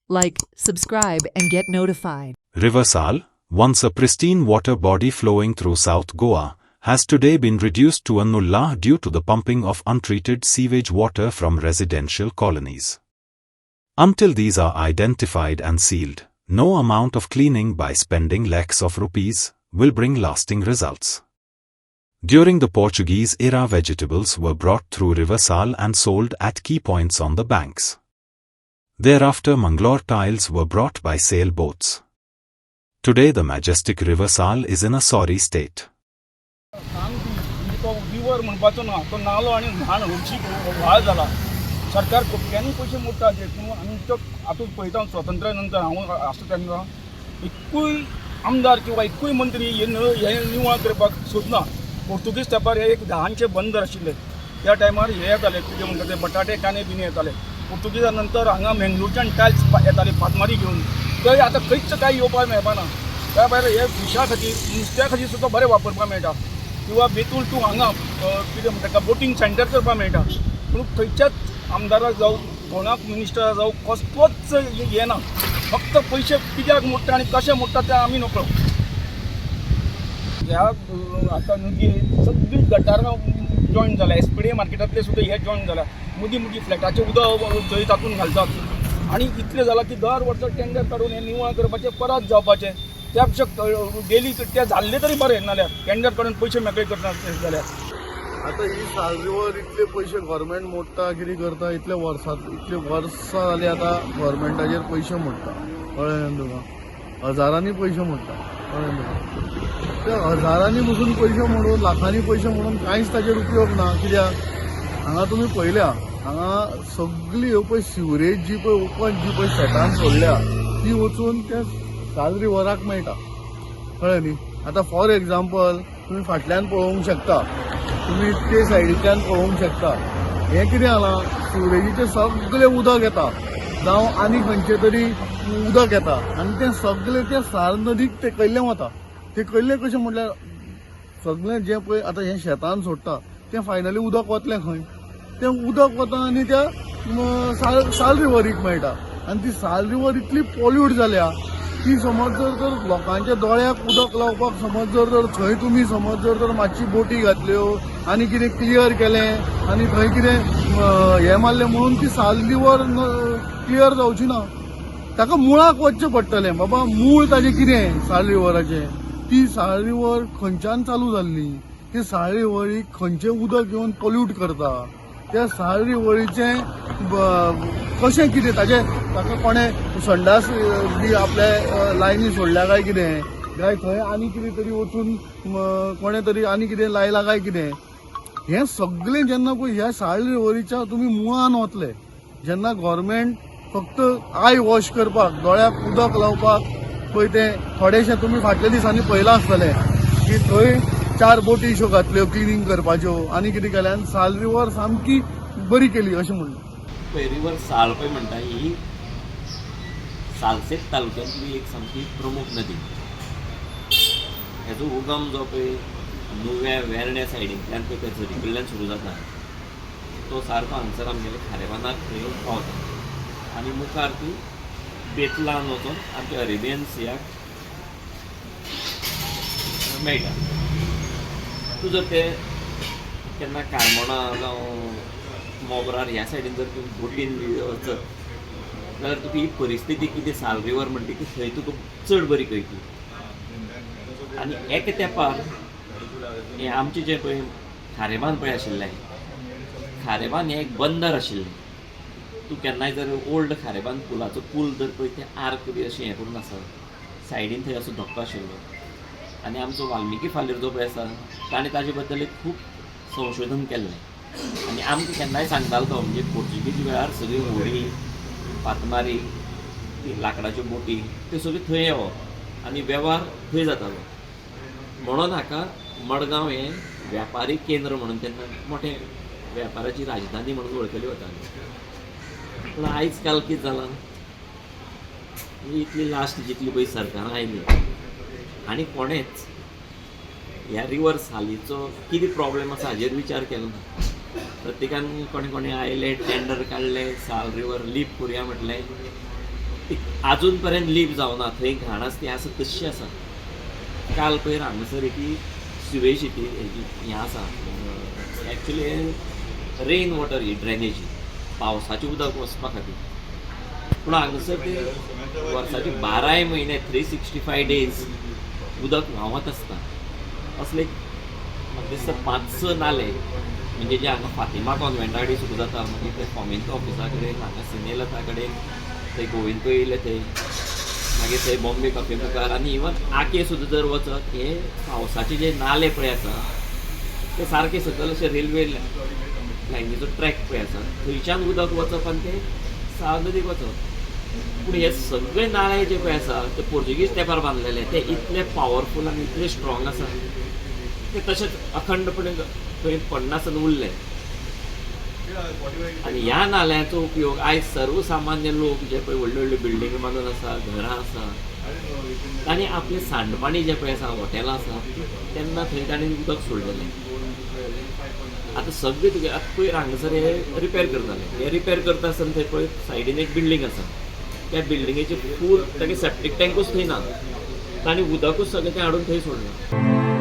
Like, subscribe, and get notified. River Sal, once a pristine water body flowing through South Goa, has today been reduced to a nulla due to the pumping of untreated sewage water from residential colonies. Until these are identified and sealed, no amount of cleaning by spending lakhs of rupees will bring lasting results. During the Portuguese era, vegetables were brought through River Sal and sold at key points on the banks. Thereafter, Mangalore tiles were brought by sailboats. Today the majestic River Sal is in a sorry state. River म्हणपाचो ना तो नालो आनी न्हाण हरशी व्हाळ जाला. सरकार कोट्यांनी पयशे मोडटा जे पूण आमी तो आतां पळयता स्वातंत्र्या नंतर हांव आसता तेन्ना एकूय आमदार किंवा एकूय मंत्री हे निवळ करपाक सोदना. पोर्तुगीज तेंपार हे एक ल्हानशें बंदर आशिल्लें त्या टायमार हे येताले कितें म्हणटा ते बटाटे कांदे बीन येताले. पोर्तुगीजा नंतर हांगा मेंगलोरच्यान टायल्स येताले पाटमारी घेवन थंय आतां खंयच कांय येवपाक मेळपाना. त्या भायर हे फिशा खातीर नुस्त्या खातीर सुद्दां बरें वापरपाक मेळटा किंवा बेतूल टू हांगा कितें म्हणटा ताका बोटींग सेंटर करपाक मेळटा. पूण खंयच्याच आमदाराक जावं कोणाक मिनिस्टराक जावं कसलोच हें ना. फक्त पयशे कित्याक मोडटा आनी कशें मोडटा तें आमी नकळो. ह्या आतां नदी सगळी गटारां जॉयन जाल्या. एसपीडीए मार्केटांतले सुद्दां हे जॉयन जाल्या. मदीं फ्लॅटाचें उदक थंय तातूंत घालतात आनी इतलें जालां की दर वर्सा टेंडर काडून हें निवळ करपाचें परत जावपाचें. त्या पेक्षा डेली तें जाल्लें तरी बरें नाल्यार टेंडर काडून पयशे मेकळे करता जाल्यार. आतां ही साल रिवर इतले पयशे गव्हर्मेंट मोडटा कितें करता इतले वर्सां जालीं आतां गव्हर्मेंटाचेर पयशे मोडटा. कळ्ळें न्हू तुका? हजारांनी पयशे मोडटा. कळ्ळें न्हू? ते हजारांनी पसून पयशे मोडून लाखांनी पयशे मोडून कांयच ताचेर उपयोग ना. कित्याक हांगा तुमी पळयल्या हांगा सगळी ह्यो पळय सिवरेज जी पळय ओपन जी पळय शेतान सोडल्या ती वचून त्या साल रिवराक मेळटा. कळ्ळें न्ही? आतां फॉर एग्जाम्पल तुमी फाटल्यान पळोवंक शकता, तुमी ते सायडीच्यान पळोवंक शकता. हें कितें जालां सिवरेजीचें सगळें उदक येता जावं आनी खंयचें तरी उदक येता आनी तें सगळें त्या साल नदीक तेकयल्लें वता. तेकयल्लें कशें म्हटल्यार सगळें जें पळय आतां हें शेतान सोडटा तें फायनली उदक वतलें खंय? तें उदक वता आनी त्या साल रिवरीक मेळटा. आनी ती साल रिवर इतली पॉल्यूट जाल्या की समज जर लोकांच्या दोळ्याक उदक लावपाक समज जर थंय तुमी समज जर मातशी बोटी घातल्यो आनी कितें क्लियर केलें आनी थंय कितें हें मारलें म्हणून ती साल रिवर क्लियर जावची ना. ताका मुळाक वचचें पडटलें. बाबा मूळ ताजें कितें साल रिवराचें? ती साल रिवर खंयच्यान चालू जाल्ली? ते साल रिवरीक खंयचें उदक येवन पॉल्यूट करता? त्या साल रिवरीचें कशें कितें ताका कोणें संडास बी आपल्या लायनी सोडल्या काय कितें? काय थंय आनी कितें तरी वचून कोणें तरी आनी कितें लायलां काय कितें? हें सगळें जेन्ना पळय ह्या साल रिवरीच्या तुमी मुळान वतले, जेन्ना गव्हर्मेंट फक्त आय वॉश करपाक दोळ्याक उदक लावपाक पळय तें थोडेशें तुमी फाटल्या दिसांनी पळयलां आसतलें की थंय 4 बोटी इश्यो घातल्यो क्लिनींग करपाच्यो आनी कितें केलें आनी साल रिवर सामकी बरी केली अशें म्हणून. पळय रिवर साल पळय म्हणटा ही सालसेत तालुक्यांतली एक सामकी प्रमुख नदी. हेजो उगम जो पळय नुव्या वेर्ण्या सायडींतल्यान पळय ते झरी कडल्यान सुरू जाता तो सारको हांगसर आमगेले खारेबांदाक थंय पावता आनी मुखार ती बेतलान वचून आमच्या अरेबियन सियाक मेळटा. तूं जर ते केन्ना कारमोणा जावं मोगरार ह्या सायडीन जर तूं बोटीन वचत जाल्यार तुका ही परिस्थिती कितें साल रिवर म्हणटा की थंय तुका चड बरी कळटली. आनी एका तेंपार हें आमचें जें पळय खारेबांद पळय आशिल्लें खारेबांद हें एक बंदर आशिल्लें. तूं केन्नाय जर ओल्ड खारेबांद पुलाचो पूल जर पळय तें आर्क बी अशें हें करून आसा सायडीन थंय असो धक्को आशिल्लो. आनी आमचो वाल्मिकी फालेर जो पळय आसा ताणें ताजे बद्दल एक खूब संशोधन केल्लें आनी आमकां केन्नाय सांगतालो तो म्हणजे पोर्तुगीज वेळार सगळी होडी पातमारी लाकडाच्यो बोटी त्यो सगळ्यो थंय येवप आनी वेव्हार थंय जातालो. म्हणून हाका मडगांव हें वेपारी केंद्र म्हणून तेन्ना मोठें वेपाराची राजधानी म्हणून वळखली वताली. पूण आयज काल कितें जालां इतली लास्ट जितली पळय सरकारां आयली आनी कोणेंच ह्या रिवर सालीचो कितें प्रॉब्लेम आसा हाजेर विचार केलो ना. प्रत्येकान कोणें आयले टेंडर काडले साल रिवर लीप करुया म्हटलें ती अजून पर्यंत लीप जावना, थंय घाण आसा ती आसा तशी आसा. काल पयर हांगासर एक सिवेज हें आसा, एक्चुली रेन वॉटर ही ड्रेनेज पावसाचें उदक वचपा खातीर. पूण हांगासर ते वर्साचे 12 म्हयने 365 डेज उदक व्हांवत आसता. असले म्हाका दिसता 5-6 नाले, म्हणजे जे हांगा फातिमा कॉन्व्हेंटा कडेन सुरू जाता, मागीर ते फॉमिंत ऑफिसा कडेन, हांगा सिनेलता कडेन, थंय गोविंद पै येयले थंय, मागीर थंय बॉम्बे कॉफी मुखार, आनी इवन आके सुद्दां जर वचत, हे पावसाचे जे नाले पळय आसा ते सारके सकयल अशे रेल्वे लायनीचो ट्रॅक पळय आसा, थंयच्यान उदक वचप आनी ते साव नदीक वचप. पूण हे सगळे नाळे जे पळय आसा ते पोर्तुगीज तेंपार बांदलेले, ते इतले पॉवरफूल आनी इतले स्ट्रॉंग आसा ते तशेंच अखंडपणे थंय पडनासतना उरले. आनी ह्या नाल्यांचो उपयोग आयज सर्वसामान्य लोक जे पळय व्हडल्यो व्हडल्यो बिल्डिंग बांदून आसा, घरां आसा, तांणी आपलें सांडपाणी जें पळय आसा, हॉटेलां आसा, तेन्ना थंय तांणी उदक सोडलेलें. आतां सगळे तुगे आतां पयर हांगासर हे रिपेर करताले, हे रिपेर करता आसतना थंय पळय सायडीन एक बिल्डींग आसा, त्या बिल्डिंगेचे फूल तागे सेप्टीक टँकूच थंय ना, तांणी उदकूच सगळें तें हाडून थंय सोडलां.